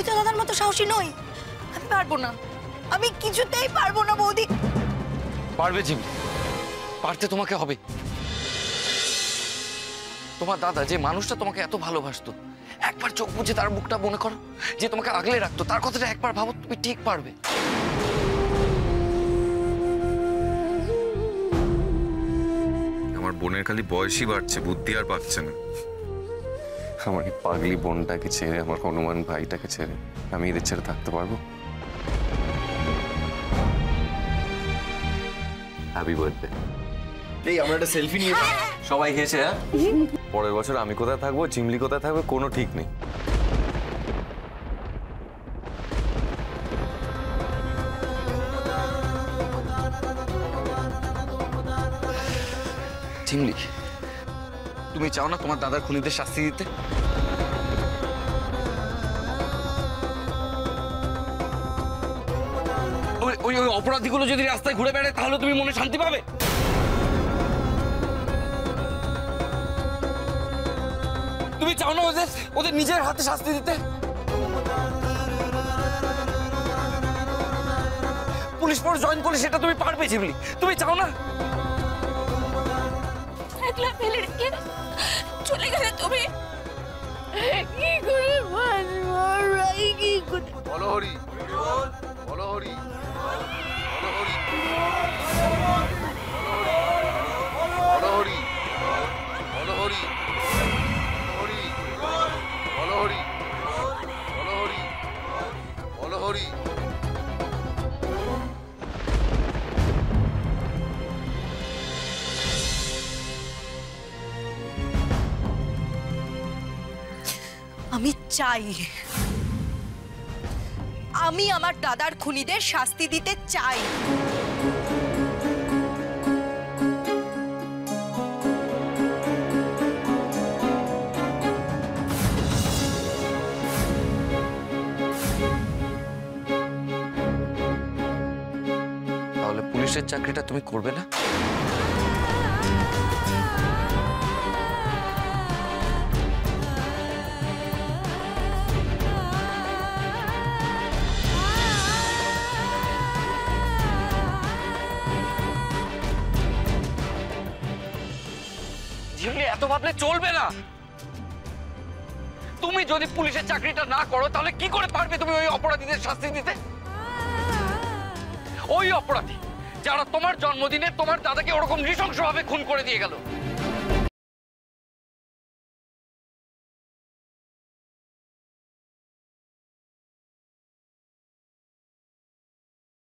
আমি তো দাদার মতো সাহসী নই। আমি পারবো না, আমি কিছুতেই পারবো না বৌদি। পারবে জিমি, পারতে তোমাকে হবে। তোমার দাদা যে মানুষটা তোমাকে এত ভালোবাসতো, একবার চোখ বুঝে তার মুখটা মনে করো, যে তোমাকে আগলে রাখতো, তার কথাটা একবার ভাবো, তুমি ঠিক পারবে। আমার বোনের খালি বয়সই বাড়ছে, বুদ্ধি আর পাচ্ছে না। আমার এই পাগলি বোনটাকে ছেড়ে, আমার হনুমান ভাইটাকে ছেড়ে আমি এদের ছেড়ে থাকতে পারবো? Happy birthday. এই আমরা একটা সেলফি নিয়ে সবাই হেসে, হ্যাঁ? পরের বছর আমি কোথায় থাকবো, চিমলি কোথায় থাকবে, কোনো ঠিক নেই। চিমলি, তুমি চাও না তোমার দাদার খুনিদের শাস্তি দিতে? ওই অপরাধীগুলো যদি রাস্তায় ঘুরে বেড়ায়, তাহলে তুমি মনে শান্তি পাবে? তুমি চাও না ওদের নিজের হাতে শাস্তি দিতে? পুলিশ ফোর্স জয়েন করলে সেটা তুমি পারবে চিমলি? তুমি চাও না? একলা ফেলে রেখে চলে গেলে তুমি, কি করে বাঁচবো? কি করে? বলো হরি, বলো হরি, বলো হরি, বলো হরি, বলো হরি, হরি, বলো হরি, বলো হরি, বলো হরি। আমি চাই, আমি আমার দাদার খুনিদের শাস্তি দিতে চাই। তাহলে পুলিশের চাকরিটা তুমি করবে না? এত ভাবলে চলবে না। তুমি যদি পুলিশের চাকরিটা না করো, তাহলে কি করে পারবে তুমি ওই অপরাধীদের শাস্তি দিতে? ওই অপরাধী যারা তোমার জন্মদিনে তোমার দাদাকে ওরকম নৃশংসভাবে খুন করে দিয়ে গেল।